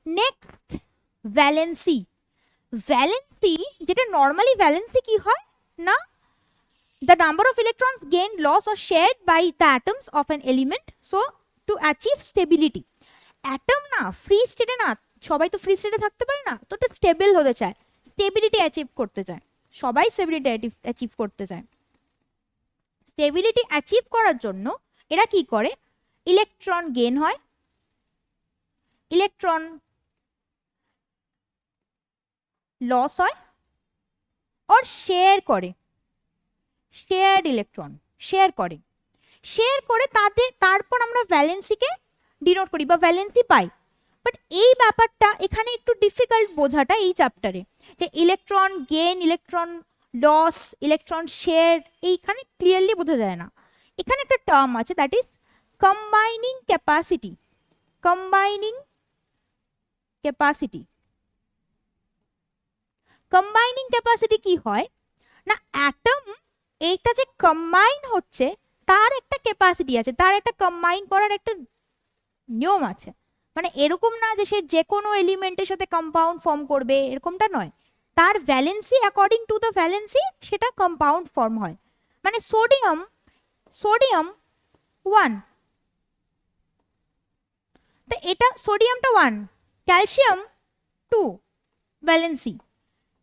Next valency. Valency যেটা normally valency কি হয় না, the number of electrons gained, lost or shared by the atoms of an element so to achieve stability. Atom না free স্টেটে না, সবাই তো ফ্রি স্টেটে থাকতে পারে না, তো এটা স্টেবল হতে চায়, স্টেবিলিটি অ্যাচিভ করতে চায়, সবাই স্টেবিলিটি অ্যাচিভ করতে চায়। স্টেবিলিটি অ্যাচিভ করার জন্য এরা কি করে, ইলেকট্রন গেইন হয়, ইলেকট্রন লস হয়, আর শেয়ার করে, শেয়ার ইলেকট্রন শেয়ার করে, শেয়ার করে তারপর আমরা ভ্যালেন্সিকে ডিনোট করি বা ভ্যালেন্সি পাই। বাট এই ব্যাপারটা এখানে একটু ডিফিকাল্ট বোঝাটা এই চ্যাপ্টারে, যে electron gain, electron loss, electron share এইখানে ক্লিয়ারলি বোঝা যায় না। এখানে একটা টার্ম আছে, that is combining capacity. Combining capacity, combining capacity কি হয় না, অ্যাটম এইটা যে কম্বাইন হচ্ছে তার একটা ক্যাপাসিটি আছে, তার একটা কম্বাইন করার একটা নিয়ম আছে। মানে এরকম না যে সে যে কোনো এলিমেন্টের সাথে কম্পাউন্ড ফর্ম করবে, এরকমটা নয়। তার valency according to the valency সেটা কম্পাউন্ড ফর্ম হয়। মানে সোডিয়াম, সোডিয়াম 1, তো এটা সোডিয়ামটা 1, ক্যালসিয়াম 2, ভ্যালেন্সি।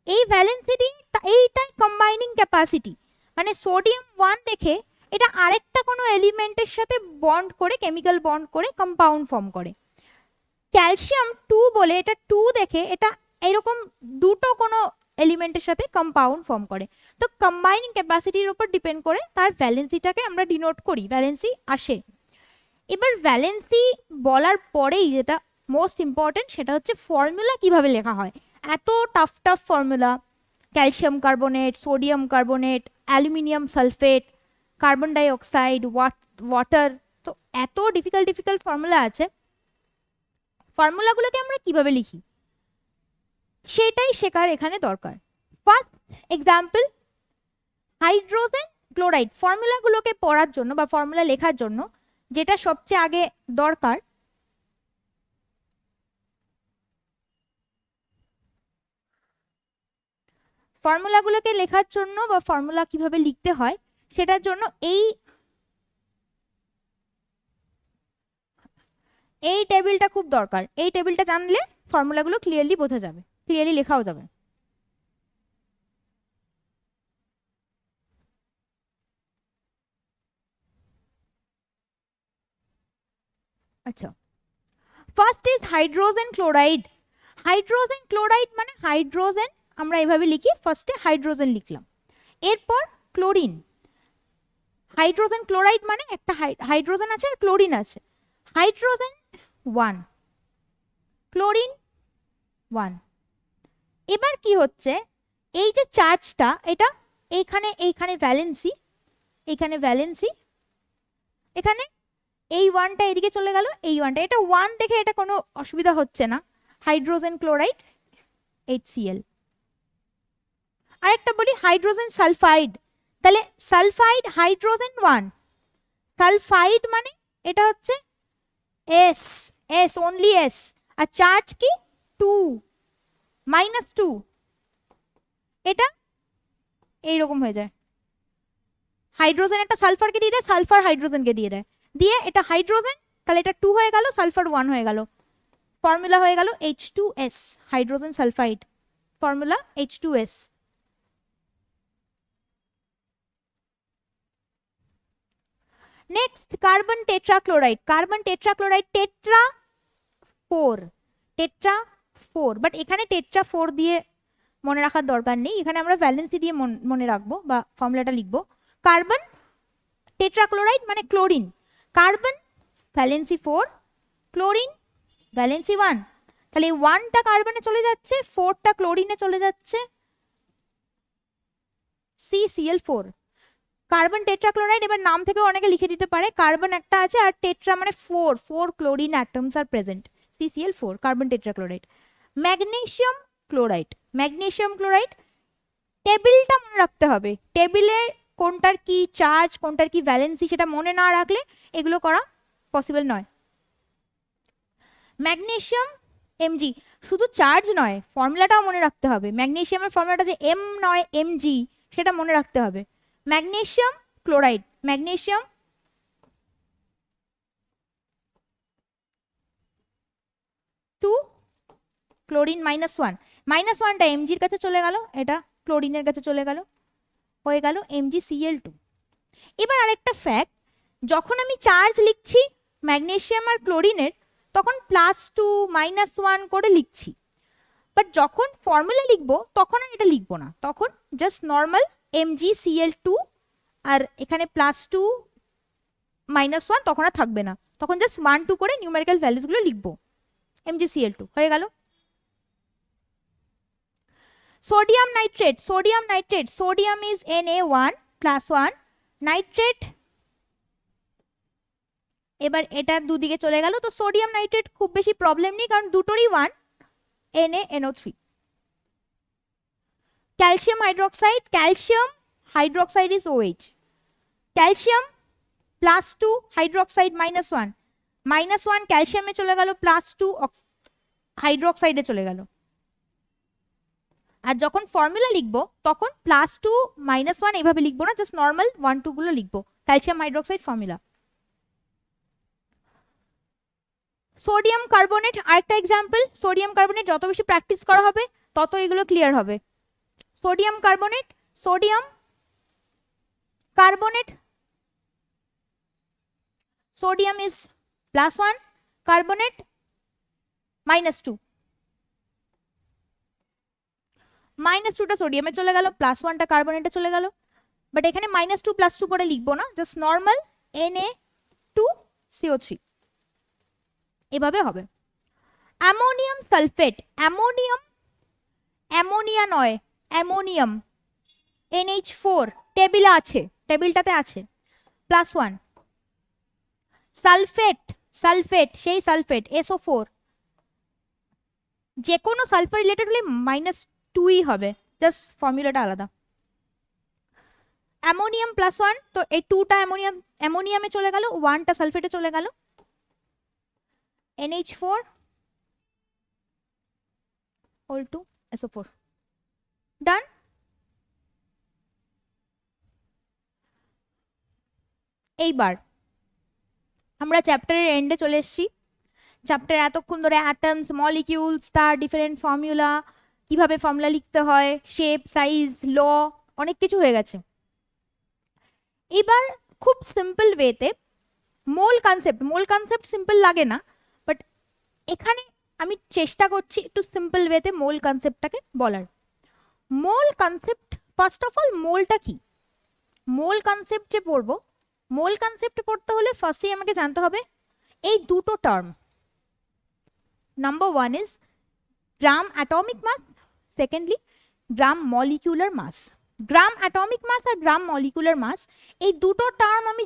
এই ভ্যালেন্সিটি এইটাই কম্বাইনিং ক্যাপাসিটি। মানে সোডিয়াম 1 দেখে এটা আরেকটা কোনো এলিমেন্টের সাথে বন্ড করে, কেমিক্যাল বন্ড করে কম্পাউন্ড ফর্ম করে। ক্যালসিয়াম 2 বলে এটা 2 দেখে এটা এরকম দুটো কোনো এলিমেন্টের সাথে কম্পাউন্ড ফর্ম করে। তো কম্বাইনিং ক্যাপাসিটির উপর ডিপেন্ড করে তার ভ্যালেন্সিটাকে আমরা ডিনোট করি, ভ্যালেন্সি আসে। এবার ভ্যালেন্সি বলার পরেই যেটা মোস্ট ইম্পর্টেন্ট সেটা হচ্ছে ফর্মুলা কিভাবে লেখা হয়। এত tough tough formula, calcium carbonate, sodium carbonate, aluminium sulphate, carbon dioxide, water, তো এত ডিফিকাল্ট ডিফিকাল্ট ফর্মুলা আছে। ফর্মুলাগুলোকে আমরা কিভাবে লিখি সেটাই শেখার এখানে দরকার। First example, hydrogen chloride. ফর্মুলাগুলোকে পড়ার জন্য বা ফর্মুলা লেখার জন্য যেটা সবচেয়ে আগে দরকার, ফর্মুলাগুলোকে লেখার জন্য বা ফর্মুলা কিভাবে লিখতে হয় সেটার জন্য এই টেবিলটা খুব দরকার। এই টেবিলটা জানলে ফর্মুলাগুলো ক্লিয়ারলি বোঝা যাবে, ক্লিয়ারলি লেখাও যাবে। আচ্ছা, first is hydrogen chloride. Hydrogen chloride মানে হাইড্রোজেন আমরা এভাবে লিখি, ফার্স্টে হাইড্রোজেন লিখলাম, এরপর ক্লোরিন। হাইড্রোজেন ক্লোরাইড মানে একটা হাইড্রোজেন আছে আর ক্লোরিন আছে। Hydrogen 1, chlorine 1। এবার কি হচ্ছে, এই যে চার্জটা এটা এইখানে, এইখানে ভ্যালেন্সি, এইখানে ভ্যালেন্সি, এখানে এই 1টা এদিকে চলে গেল, এই 1টা, এটা 1 দেখে এটা কোনো অসুবিধা হচ্ছে না, হাইড্রোজেন ক্লোরাইড HCl। আরেকটা বলি হাইড্রোজেন সালফাইড, তাহলে সালফাইড হাইড্রোজেন 1, সালফাইড মানে এটা হচ্ছে S, S অনলি S, আর চার্জ কি 2, -2, এটা এইরকম হয়ে যায়। হাইড্রোজেন একটা সালফারকে দিয়ে দেয়, সালফার হাইড্রোজেনকে দিয়ে দেয়, দিয়ে এটা হাইড্রোজেন, তাহলে এটা 2 হয়ে গেল, সালফার 1 হয়ে গেল, ফর্মুলা হয়ে গেল H2S, hydrogen sulphide, formula H2S। Next carbon tetrachloride. Carbon tetrachloride, tetra 4, tetra 4, but এখানে টেট্রা 4 দিয়ে মনে রাখার দরকার নেই, এখানে আমরা ভ্যালেন্সি দিয়ে মনে রাখবো বা ফর্মুলাটা লিখবো। কার্বন টেট্রাক্লোরাইড মানে chlorine, carbon valency 4, chlorine valency 1, তাহলে 1টা কার্বনে চলে যাচ্ছে, 4টা ক্লোরিনে চলে যাচ্ছে, CCl4, কার্বন টেট্রাক্লোরাইড। এবার নাম থেকে অনেকে লিখে দিতে পারে, কার্বন একটা আছে আর টেট্রা মানে 4 ক্লোরিন অ্যাটমস আর present, CCl4, carbon tetrachloride. Magnesium chloride, magnesium chloride, টেবিলটা মনে রাখতে হবে, টেবিলের কোনটার কি চার্জ, কোনটার কি ভ্যালেন্সি সেটা মনে না রাখলে এগুলো করা পসিবল নয়। ম্যাগনেসিয়াম mg, শুধু চার্জ নয়, ফর্মুলাটাও মনে রাখতে হবে। ম্যাগনেসিয়ামের ফর্মুলাটা যে m নয় mg, সেটা মনে রাখতে হবে। Magnesium chloride, magnesium 2 chlorine -1, -1টা mg এর কাছে চলে গেল, এটা ক্লোরিনের কাছে চলে গেল, হয়ে গেল MgCl2। এবার আরেকটা ফ্যাক্ট, যখন আমি চার্জ লিখছি ম্যাগনেসিয়াম আর ক্লোরিনের, তখন +2 -1 করে লিখছি, বাট যখন ফর্মুলা লিখবো তখন আর এটা লিখবো না, তখন জাস্ট নর্মাল MgCl2, আর এখানে +2 -1 তখন আর থাকবে না, তখন জাস্ট 1 2 করে নিউমেরিক্যাল ভ্যালুসগুলো লিখবো, MgCl2 হয়ে গেল। Sodium nitrate, sodium nitrate, sodium is Na1+1, nitrate, এবার এটা দুদিকে চলে গেল, তো সোডিয়াম নাইট্রেট খুব বেশি প্রবলেম নেই, কারণ দুটোরই 1, NaNO3। Calcium hydroxide, calcium hydroxide is OH, calcium +2 hydroxide -1, -1 ক্যালসিয়ামে চলে গেল, +2 হাইড্রোক্সাইডে চলে গেল। আর যখন ফর্মুলা লিখবো তখন +2 -1 এইভাবে লিখবো না, জাস্ট নর্মাল 1 2 গুলো লিখবো, calcium hydroxide formula. Sodium carbonate আরেকটা এক্সাম্পল, সোডিয়াম কার্বনেট যত বেশি প্র্যাকটিস করা হবে তত এগুলো ক্লিয়ার হবে। Sodium carbonate, sodium carbonate, sodium is +1, carbonate -2, -2টা সোডিয়ামে চলে গেল, +1টা কার্বনেটে চলে গেল, বাট এখানে -2 +2 করে লিখবো না, জাস্ট নর্মাল Na2CO3, এভাবে হবে। অ্যামোনিয়াম সালফেট, অ্যামোনিয়াম, অ্যামোনিয়া নয় অ্যামোনিয়াম, NH4 টেবিলে আছে, টেবিলটাতে আছে, +1। সালফেট, সালফেট সেই সালফেট SO4, যে কোনো সালফার রিলেটেড হলে -2ই হবে, জাস্ট ফর্মুলাটা আলাদা। অ্যামোনিয়াম +1, তো এই 2টা অ্যামোনিয়ামে চলে গেল, 1টা সালফেটে চলে গেল, NH4 whole 2 SO4, ডান। এইবার আমরা চ্যাপ্টারের এন্ডে চলে এসেছি। চ্যাপ্টার এতক্ষণ ধরে অ্যাটমস, মলিকিউলস, তার ডিফারেন্ট ফর্মুলা, কিভাবে ফর্মুলা লিখতে হয়, শেপ, সাইজ, ল, অনেক কিছু হয়ে গেছে। এবার খুব সিম্পল ওয়েতে মোল কনসেপ্ট সিম্পল লাগে না, বাট এখানে আমি চেষ্টা করছি একটু সিম্পল ওয়েতে মোল কনসেপ্টটাকে বলার। মোল কনসেপ্ট, ফার্স্ট অফ অল মোলটা কি, মোল কনসেপ্ট যে পড়বো, মোল কনসেপ্ট পড়তে হলে ফার্স্টেই আমাকে জানতে হবে এই দুটো term. Number 1 is gram atomic mass, secondly gram molecular mass. Gram atomic mass আর গ্রাম মলিকুলার মাস, এই দুটো টার্ম আমি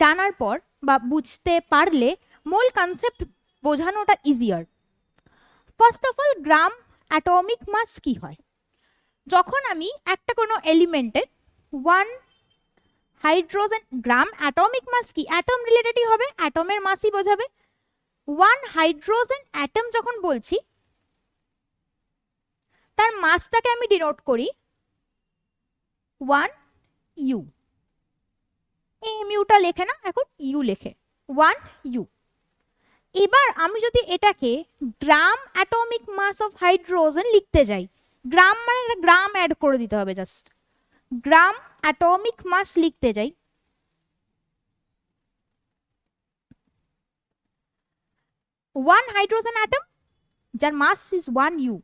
জানার পর বা বুঝতে পারলে মোল কনসেপ্ট বোঝানোটা easier. First of all gram atomic mass কি হয়, যখন আমি একটা কোনো এলিমেন্টের 1 হাইড্রোজেন, গ্রাম অ্যাটমিক মাস কি, অ্যাটম রিলেটেডই হবে, অ্যাটমের মাসই বোঝাবে। 1 হাইড্রোজেন অ্যাটম যখন বলছি, তার মাসটাকে আমি ডিনোট করি 1 U, মিউটা লেখে না, এখন ইউ লেখে, 1 U। এবার আমি যদি এটাকে গ্রাম অ্যাটমিক মাস অফ হাইড্রোজেন লিখতে যাই, গ্রাম মানে একটা গ্রাম অ্যাড করে দিতে হবে, জাস্ট গ্রাম অ্যাটমিক মাস লিখতে যাই, one hydrogen atom যার mass is 1 U,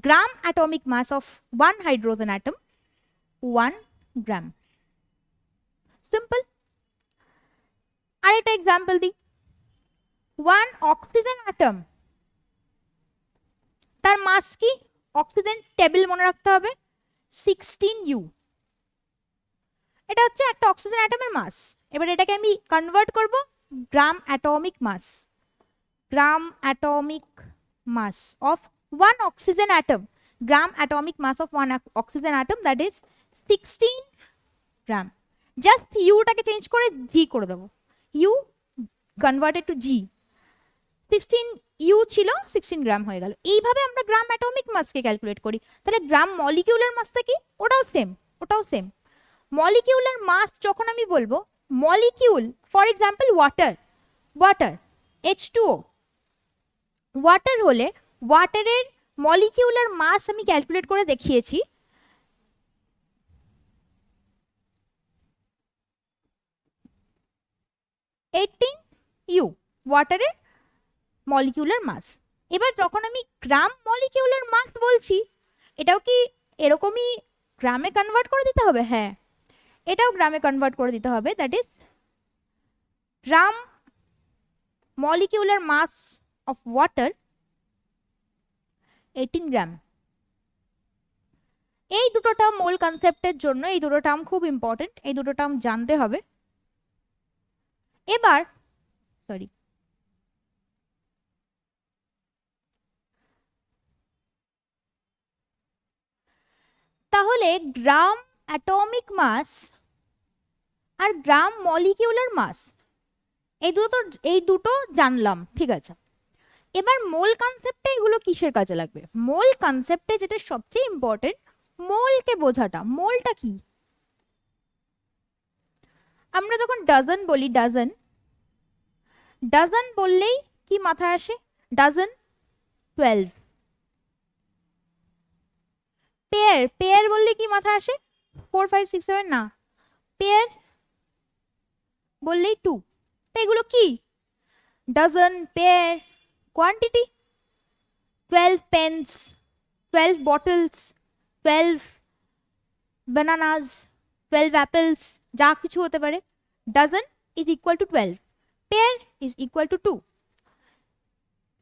gram atomic mass of 1 hydrogen atom 1 gram. Simple. আরেকটা এক্সাম্পল দিই, 1 অক্সিজেন অ্যাটম, তার মাস কি, অক্সিজেন টেবিল মনে রাখতে হবে 16 U, এটা হচ্ছে একটা অক্সিজেন অ্যাটমের মাস। এবার এটাকে আমি কনভার্ট করব gram atomic mass, gram atomic mass of 1 oxygen atom, gram atomic mass of 1 oxygen atom, that is 16 gram. Just U টাকে চেঞ্জ করে G করে দেবো, U converted to G, 16 U ছিল 16 গ্রাম হয়ে গেল। এইভাবে আমরা গ্রাম অ্যাটমিক মাসকে ক্যালকুলেট করি। তাহলে গ্রাম মলিকিউলার মাসটা কি? ওটাও সেম। মলিকিউলার মাস যখন আমি বলবো, molecule for example water H2O, water হলে ওয়াটারের মলিকিউলার মাস আমি ক্যালকুলেট করে দেখিয়েছি। ইউ ওয়াটারের মলিকিউলার মাস। এবার যখন আমি গ্রাম মলিকিউলার মাস বলছি, এটাও কি এরকমই গ্রামে কনভার্ট করে দিতে হবে? হ্যাঁ, এটাও গ্রামে কনভার্ট করে দিতে হবে। That is gram molecular mass of water 18 gram. এই দুটো টার্ম মোল কনসেপ্টের জন্য এই দুটো টার্ম খুব ইম্পর্টেন্ট, এই দুটো টার্ম জানতে হবে। এবার সরি, তাহলে গ্রাম অ্যাটমিক মাস আর গ্রাম মলিকিউলার মাস এই দুটো জানলাম, ঠিক আছে। এবার মোল কনসেপ্টে এগুলো কিসের কাজে লাগবে? মোল কনসেপ্টে যেটা সবচেয়ে ইম্পর্টেন্ট, মোলকে বোঝাটা। মোলটা কি? আমরা যখন ডজন বলি, ডজন বললেই কি মাথায় আসে? ডজন 12। পেয়ার বললে কি মাথায় আসে? 4 5 6 7 না, পেয়ার বললেই 2। তো এগুলো কি? Dozen, pair, quantity. 12 pens, 12 bottles, 12 bananas, 12 apples, যা কিছু হতে পারে। Dozen is equal two 12, pair is equal two 2।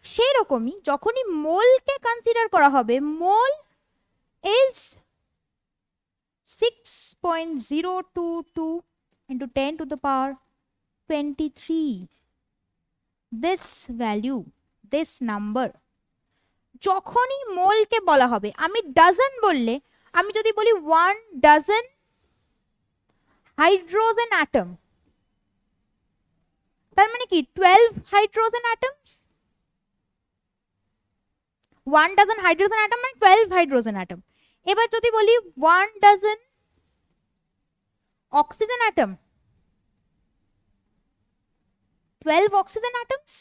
সেই রকমই যখনই মোলকে কনসিডার করা হবে, মোল is 6.022 into 10 to the power 23. This value, this number, যখনই মোলকে বলা হবে, আমি ডজন বললে, আমি যদি বলি 1 ডজন হাইড্রোজেন অ্যাটম, তার মানে কি 12 hydrogen atoms. 1 dozen hydrogen atom মানে 12 হাইড্রোজেন অ্যাটম। এবার যদি বলি 1 dozen oxygen atom, 12 oxygen atoms.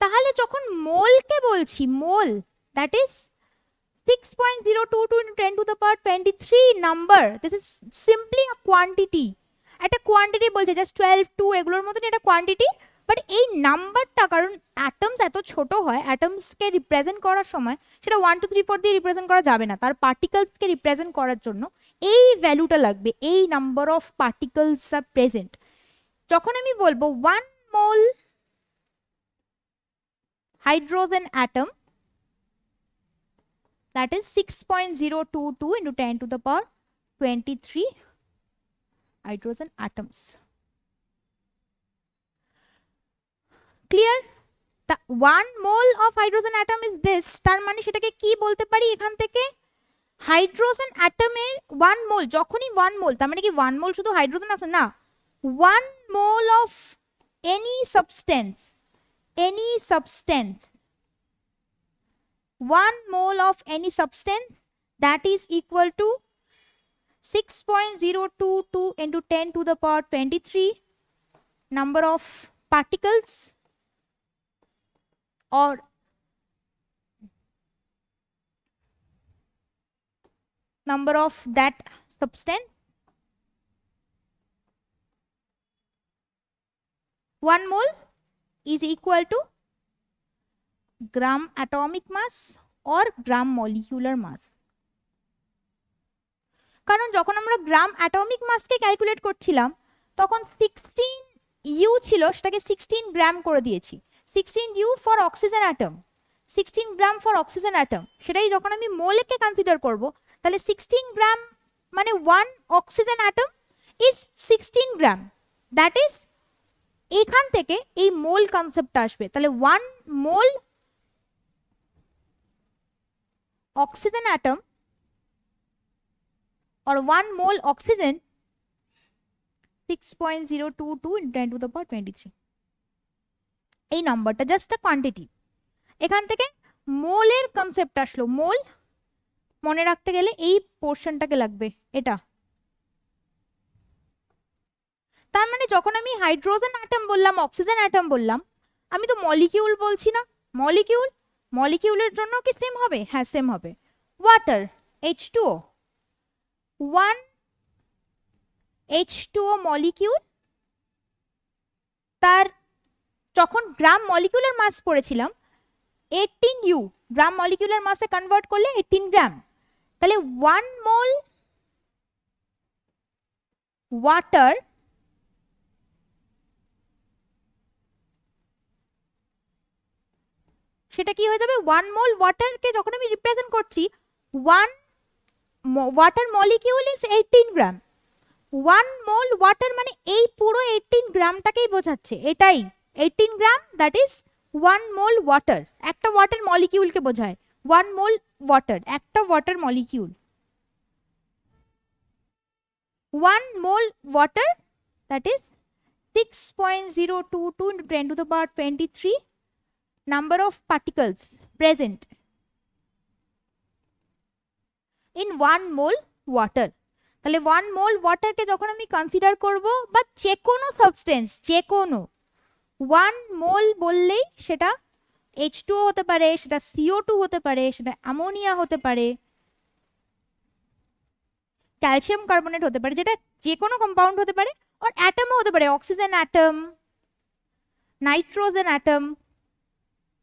তাহলে যখন মোলকে বলছি, mole that is 6.022 into 10 to the power 23 number. This is simply a quantity. একটা কোয়ান্টিটি বলছে, জাস্ট 12 2 এগুলোর মতন এটা কোয়ান্টিটি। বাট এই নাম্বারটা, কারণ অ্যাটমস এত ছোট হয়, অ্যাটমসকে রিপ্রেজেন্ট করার সময় সেটা 1 2 3 4 দিয়ে রিপ্রেজেন্ট করা যাবে না। তার পার্টিকলসকে রিপ্রেজেন্ট করার জন্য এই ভ্যালুটা লাগবে, এই number of particles are present. যখন আমি বলবো 1 মোল hydrogen atom, that is 6.022 into 10 to the power 23 hydrogen atoms. Clear? The 1 mole of hydrogen atom is this. তার মানে সেটাকে কি বলতে পারি এখান থেকে? হাইড্রোজেন অ্যাটমের 1 মোল, যখনই 1 মোল, তার মানে কি 1 মোল শুধু হাইড্রোজেন আছে না, 1 mole of any substance, 1 mole of any substance, that is equal to 6.022 into 10 to the power 23 number of particles or number of that substance. 1 mole is equal to gram atomic mass or gram molecular mass. কারণ যখন আমরা গ্রাম atomic মাসকে calculate করছিলাম, তখন 16 U ছিল, সেটাকে 16 গ্রাম করে দিয়েছি। 16 U for oxygen atom, 16 gram for oxygen atom. সেটাই যখন আমি মোলকে কনসিডার করব, তাহলে 16 গ্রাম মানে 1 oxygen atom is 16 gram. That is, এখান থেকে এই মোল কনসেপ্টটা আসবে। তাহলে 1 মোল oxygen atom or 1 mole oxygen 6.022 into 10 to the power 23. এই নাম্বারটা জাস্ট আ কোয়ান্টিটি। এখান থেকে মোলের কনসেপ্ট আসলো। মোল মনে রাখতে গেলে এই পোর্শনটাকে লাগবে, এটা। তার মানে যখন আমি হাইড্রোজেন অ্যাটম বললাম, অক্সিজেন অ্যাটম বললাম, আমি তো মলিকিউল বলছি না। মলিকিউল, মলিকিউলের জন্য কি সেম হবে? হ্যাঁ, সেম হবে। ওয়াটার H2O, 1 H2O মলিকিউল, তার যখন গ্রাম মলিকিউলার মাস পড়েছিলাম 18 U, গ্রাম মলিকিউলার মাসে কনভার্ট করলে 18 গ্রাম। তাহলে 1 মোল ওয়াটার সেটা কি হয়ে যাবে? 1 মোল ওয়াটারকে যখন আমি রিপ্রেজেন্ট করছি, 1 water molecule is 18 gram. 1 mole water মানে এই পুরো 18 গ্রামটাকেই বোঝাচ্ছে, এটাই 18 গ্রাম, দ্যাট ইজ 1 মোল ওয়াটার। একটা ওয়াটার মলিকিউলকে বোঝায় 1 মোল ওয়াটার, একটা water molecule. 1 mole water, that is 6.022 into 10 to the power 23 number of particles present in 1 mole water। তাহলে 1 মোল ওয়াটারকে যখন আমি কনসিডার করব, বা যে কোনো সাবস্টেন্স, যে কোনো 1 মোল বললেই সেটা H2O হতে পারে, সেটা CO2 হতে পারে, সেটা অ্যামোনিয়া হতে পারে, ক্যালসিয়াম কার্বনেট হতে পারে, যেটা যে কোনো কম্পাউন্ড হতে পারে, আর অ্যাটমও হতে পারে, oxygen atom, nitrogen atom,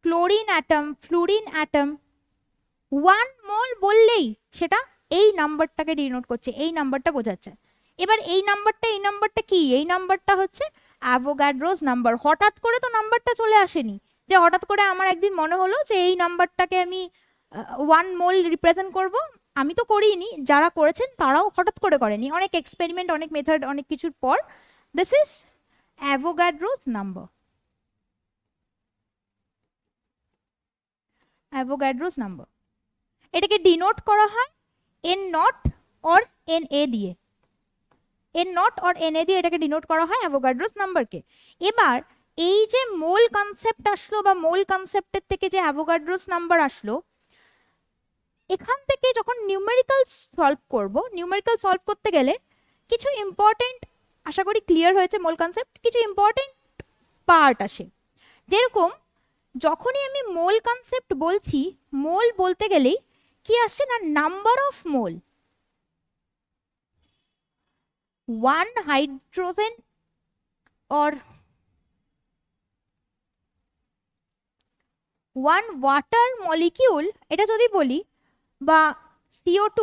chlorine atom, fluorine atom. 1 মোল বললেই সেটা এই নাম্বারটাকে ডিনোট করছে, এই নাম্বারটা বোঝাচ্ছে। এবার এই নাম্বারটা কি? এই নাম্বারটা হচ্ছে অ্যাভোগাড্রোস নাম্বার। হঠাৎ করে তো নাম্বারটা চলে আসেনি, যে হঠাৎ করে আমার একদিন মনে হলো যে এই নাম্বারটাকে আমি 1 মোল রিপ্রেজেন্ট করব। আমি তো করিনি, যারা করেছেন তারাও হঠাৎ করে করেনি, অনেক এক্সপেরিমেন্ট, অনেক মেথড, অনেক কিছুর পর। This is Avogadro's number. Avogadro's number, এটাকে ডিনোট করা হয় N nought or N A দিয়ে। N nought or N A দিয়ে এটাকে ডিনোট করা হয় অ্যাভোগাড্রোস নাম্বারকে। এবার এই যে মোল কনসেপ্ট আসলো, বা মোল কনসেপ্টের থেকে যে অ্যাভোগাড্রোস নাম্বার আসলো, এখান থেকে যখন নিউমেরিক্যাল সলভ করব, নিউমেরিক্যাল সলভ করতে গেলে কিছু ইম্পর্টেন্ট, আশা করি ক্লিয়ার হয়েছে মোল কনসেপ্ট, কিছু ইম্পর্টেন্ট পার্ট আসে। যেরকম যখনই আমি মোল কনসেপ্ট বলছি, মোল বলতে গেলেই কি আসছে না, number of mole. 1 hydrogen or 1 water molecule, এটা যদি বলি, বা CO2,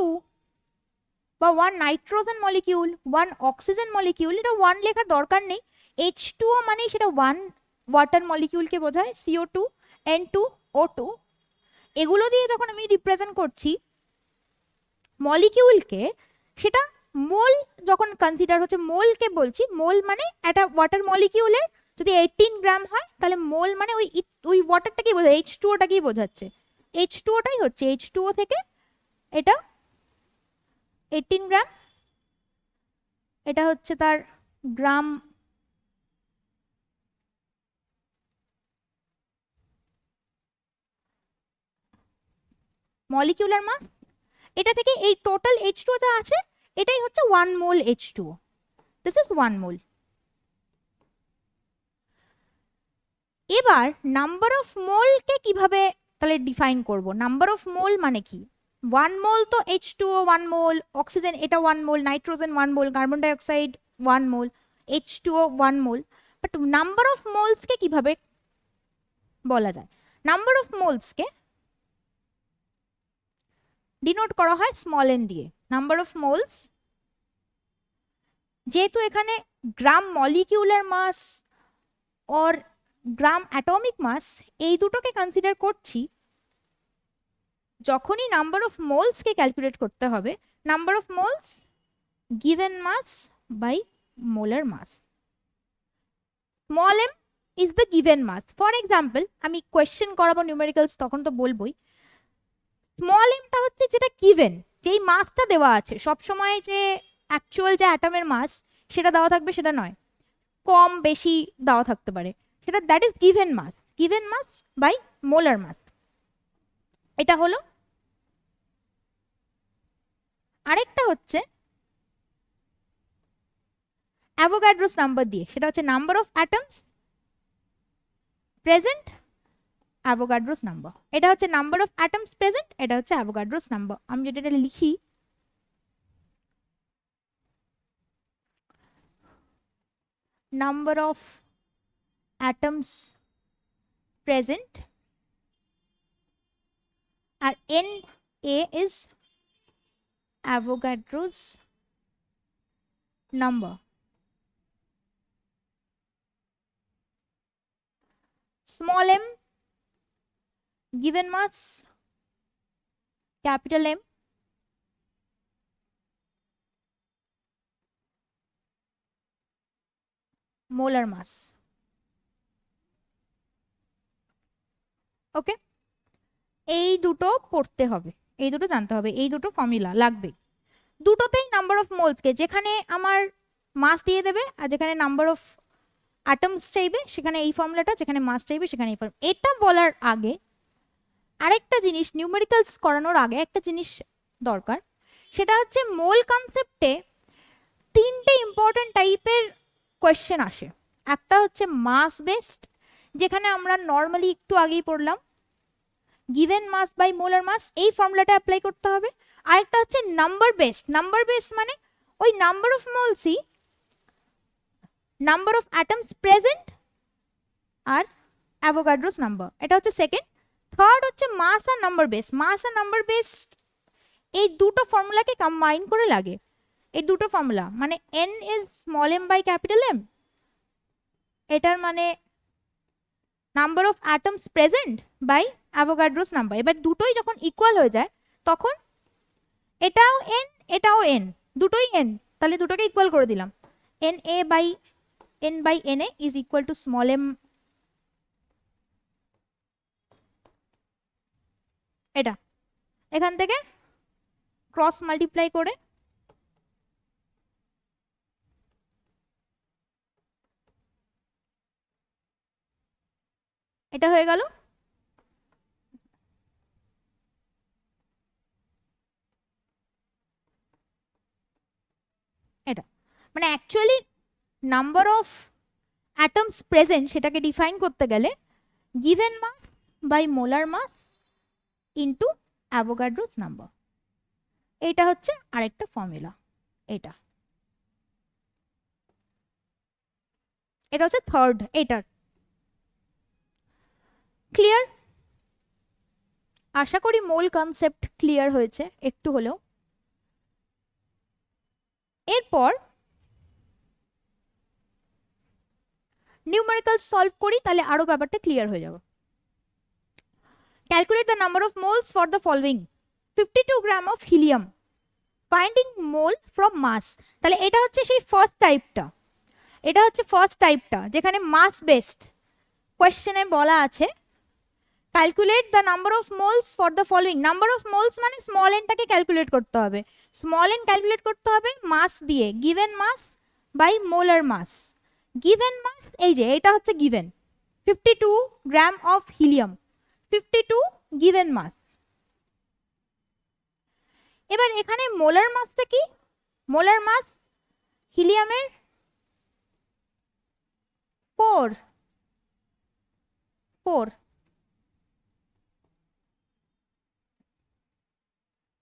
বা 1 নাইট্রোজেন মলিকিউল, 1 অক্সিজেন মলিকিউল, এটা 1 লেখার দরকার নেই। H2O মানে সেটা 1 ওয়াটার মলিকিউলকে বোঝায়, CO2, N2, O2, এগুলো দিয়ে যখন আমি রিপ্রেজেন্ট করছি মলিকিউলকে, সেটা মোল যখন কনসিডার হচ্ছে, মোলকে বলছি, মোল মানে একটা ওয়াটার মলিকিউলের যদি 18 গ্রাম হয়, তাহলে মোল মানে ওই ওয়াটারটাকেই বোঝায়, H2O-টাকেই বোঝাচ্ছে। H2O-টাই হচ্ছে, H2O থেকে এটা 18 গ্রাম, এটা হচ্ছে তার গ্রাম মলিকিউলার মাস। এটা থেকে এই টোটাল H2O যা আছে, এটাই হচ্ছে 1 মোল H2O। দিস ইজ 1 মোল। এবার নাম্বার অফ মোলকে কিভাবে তাহলে ডিফাইন করব? নাম্বার অফ মোল মানে কি? 1 মোল তো H2O 1 মোল, অক্সিজেন এটা 1 mole, nitrogen 1 mole, carbon dioxide 1 mole, H2O 1 mole. But number of মোলসকে কিভাবে বলা যায়? নাম্বার অফ মোলসকে ডিনোট করা হয় স্মল n দিয়ে। নাম্বার অফ মোলস, যেহেতু এখানে gram molecular mass or gram atomic mass এই দুটোকে কনসিডার করছি, যখনই নাম্বার অফ মোলসকে ক্যালকুলেট করতে হবে, number of moles given mass by molar mass. Small m is the given mass. For example, আমি কোয়েশ্চেন করাবো নিউমেরিক্যালস, তখন তো বলবোই। স্মল mটা হচ্ছে যেটা গিভেন, যেই মাসটা দেওয়া আছে, সবসময় যে অ্যাকচুয়াল যে অ্যাটমের মাস সেটা দেওয়া থাকবে সেটা নয়, কম বেশি দেওয়া থাকতে পারে, সেটা that is given mass. Given mass by molar mass. এটা হলো। আরেকটা হচ্ছে অ্যাভোগাড্রোস নাম্বার দিয়ে, সেটা হচ্ছে number of atoms present Avogadro's number. এটা হচ্ছে নাম্বার অফ অ্যাটমস প্রেজেন্ট, এটা হচ্ছে অ্যাভোগাড্রোস নাম্বার। আমি যদি এটা লিখি, number of atoms present and Na is Avogadro's number. Small m given mass capital M, molar mass. ওকে, এই দুটো পড়তে হবে, এই দুটো জানতে হবে, এই দুটো ফর্মুলা লাগবে। দুটোতেই নাম্বার অফ মোলসকে যেখানে আমার মাস দিয়ে দেবে, আর যেখানে নাম্বার অফ অ্যাটমস চাইবে সেখানে এই ফর্মুলাটা, যেখানে মাস চাইবে সেখানে এই ফর্মুলা। এটা বলার আগে আরেকটা জিনিস, নিউমেরিক্যালস করানোর আগে একটা জিনিস দরকার, সেটা হচ্ছে মোল কনসেপ্টে তিনটে ইম্পর্টেন্ট টাইপের কোয়েশ্চেন আসে। একটা হচ্ছে মাস বেসড, যেখানে আমরা নর্মালি একটু আগেই পড়লাম given mass by molar mass, এই ফর্মুলাটা অ্যাপ্লাই করতে হবে। আরেকটা হচ্ছে নাম্বার বেসড। নাম্বার বেসড মানে ওই নাম্বার অফ মোলসই নাম্বার অফ অ্যাটমস প্রেজেন্ট আর অ্যাভোগাড্রোস নাম্বার, এটা হচ্ছে সেকেন্ড। থার্ড হচ্ছে মাস আর নাম্বার বেস। মাস আর নাম্বার বেস এই দুটো ফর্মুলাকে কম্বাইন করে লাগে। এই দুটো ফর্মুলা মানে n is small m by capital M, এটার মানে number of atoms present by Avogadro's number. এবার দুটোই যখন ইকুয়াল হয়ে যায় তখন এটাও n এটাও n, দুটোই n, তাহলে দুটোকে ইকুয়াল করে দিলাম। Na by n by Na is equal to small m, এটা এখান থেকে ক্রস মাল্টিপ্লাই করে এটা হয়ে গেল। এটা মানে actually number of atoms present সেটাকে ডিফাইন করতে গেলে given mass by molar mass into Avogadro's number, এইটা হচ্ছে আরেকটা ফর্মুলা। এটা এটা হচ্ছে থার্ড। এটার ক্লিয়ার? আশা করি মোল কনসেপ্ট ক্লিয়ার হয়েছে একটু হলেও। এরপর নিউমেরিক্যাল সলভ করি, তাহলে আরো ব্যাপারটা ক্লিয়ার হয়ে যাবে। Calculate the number of moles for the following 52 gram of helium, finding mole from mass. তাহলে এটা হচ্ছে সেই ফার্স্ট টাইপটা, এটা হচ্ছে ফার্স্ট টাইপটা যেখানে মাস বেসড কোয়েশ্চেনে বলা আছে calculate the number of moles for the following. Number of moles মানে স্মল এনটাকে ক্যালকুলেট করতে হবে, স্মল এন ক্যালকুলেট করতে হবে মাস দিয়ে, given mass by molar mass. Given mass এই যে এটা হচ্ছে given 52 gram of helium, 52 given mass. এবার এখানে মোলার মাসটা কি? মোলার মাস হিলিয়ামের 4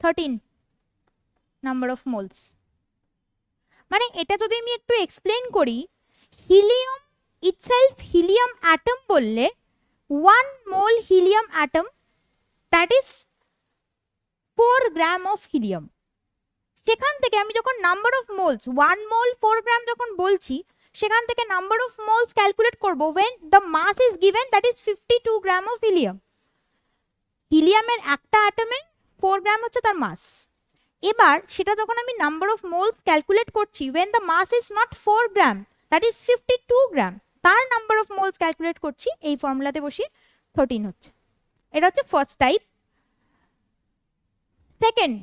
13 নাম্বার অফ মোলস। মানে এটা যদি আমি একটু এক্সপ্লেন করি, হিলিয়াম ইটসেলফ হিলিয়াম অ্যাটম বললে 1 mole helium atom that is 4 gram of helium. সেখান থেকে আমি যখন number of moles 1 mole 4 gram যখন বলছি, সেখান থেকে নাম্বার অফ মোলস ক্যালকুলেট করব when the mass is given that is 52 gram of helium. হিলিয়ামের একটা অ্যাটমের 4 গ্রাম হচ্ছে তার মাস। এবার সেটা যখন আমি নাম্বার অফ মোলস ক্যালকুলেট করছি when the mass is not 4 gram that is 52 গ্রাম, তার নাম্বার অফ মোলস ক্যালকুলেট করছি, এই ফর্মুলাতে বসিয়ে 13 হচ্ছে। এটা হচ্ছে first type. Second,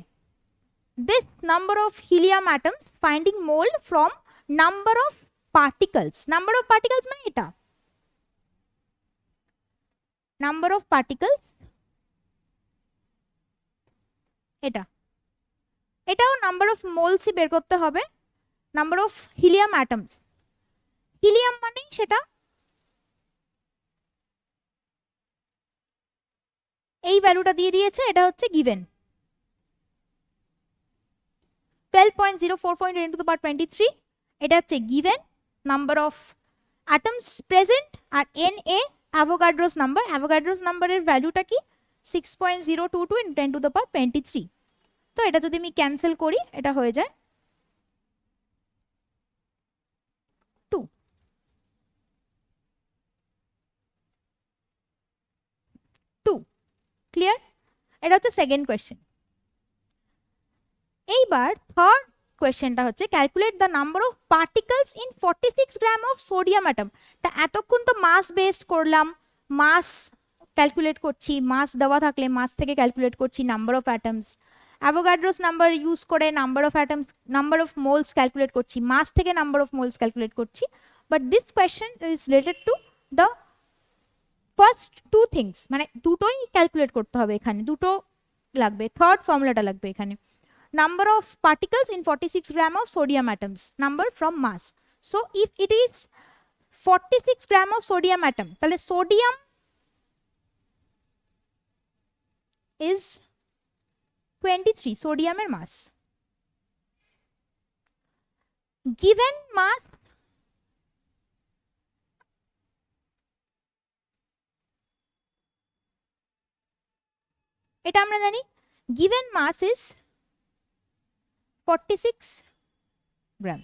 this number of helium atoms finding mole from number of particles। number of particles মানে এটা নাম্বার অফ পার্টিকলস, এটাও নাম্বার অফ মোলসই বের করতে হবে, number of helium atoms, helium মানেই সেটা এই ভ্যালুটা দিয়ে দিয়েছে, এটা হচ্ছে গিভেন 12.044 × 10⁻23, এটা হচ্ছে given number of atoms present, আর Na অ্যাভোগাড্রোস নাম্বার, অ্যাভোগাড্রোস নাম্বারের ভ্যালুটা কি 6.022 × 10⁻23। তো এটা যদি আমি ক্যান্সেল করি এটা হয়ে যায় 2। ক্লিয়ার? এটা হচ্ছে সেকেন্ড কোয়েশ্চেন। এইবার থার্ড কোয়েশ্চেনটা হচ্ছে calculate the number of particles in 46 gram of sodium atom. তা এতক্ষণ তো মাস বেসড করলাম, মাস ক্যালকুলেট করছি, মাস দেওয়া থাকলে মাস থেকে ক্যালকুলেট করছি number of atoms, Avogadro's number use করে number of atoms, number of moles calculate করছি, মাস থেকে নাম্বার অফ মোলস ক্যালকুলেট করছি। But this question is related to the first two things, মানে দুটোই ক্যালকুলেট করতে হবে, এখানে দুটো লাগবে, থার্ড ফর্মুলাটা লাগবে এখানে। Number of particles in 46 gram of sodium atoms, number from mass. So if it is 46 gram of sodium atom, তাহলে sodium is 23, sodium এর mass. Given mass এটা আমরা জানি, given mass is 46 গ্রাম।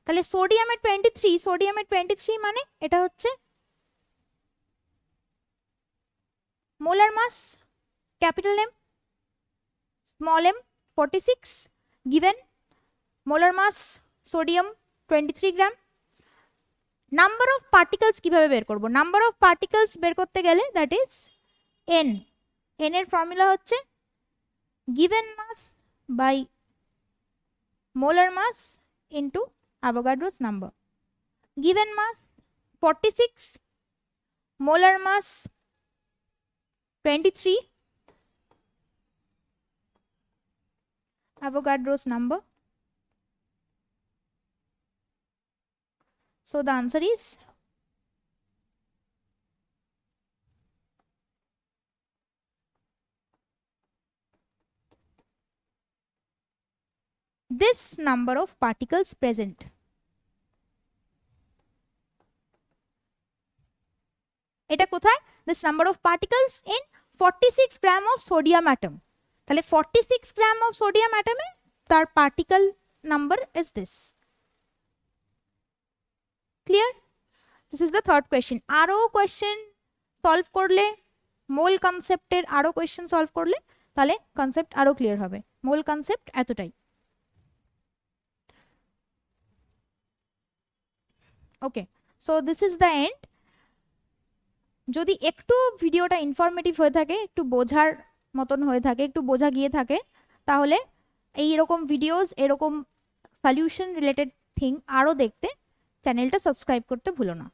তাহলে সোডিয়ামের 23, সোডিয়ামের 23 মানে এটা হচ্ছে molar mass capital M, small M 46, given molar mass sodium 23 gram. Number of particles কিভাবে বের করব? নাম্বার অফ পার্টিকলস বের করতে গেলে দ্যাট ইজ এন, এন এর ফর্মুলা হচ্ছে given mass by molar mass into Avogadro's number. Given mass 46, molar mass 23, Avogadro's number. So the answer is this number of particles present. এটা কোথায়? This number of particles in 46 gram of sodium atom. তাহলে 46 gram of sodium atom এ তার particle number is this. Clear? This is the third question. আরো question solve করলে, মোল কনসেপ্টের আরো question solve করলে তাহলে concept আরো ক্লিয়ার হবে। মোল কনসেপ্ট এতটাই। Okay, so this is the end. যদি একটু ভিডিওটা ইনফরমেটিভ হয়ে থাকে, একটু বোঝার মতন হয়ে থাকে, একটু বোঝা গিয়ে থাকে, তাহলে এইরকম ভিডিওস, এরকম সলিউশন রিলেটেড থিং আরও দেখতে চ্যানেলটা সাবস্ক্রাইব করতে ভুলো না।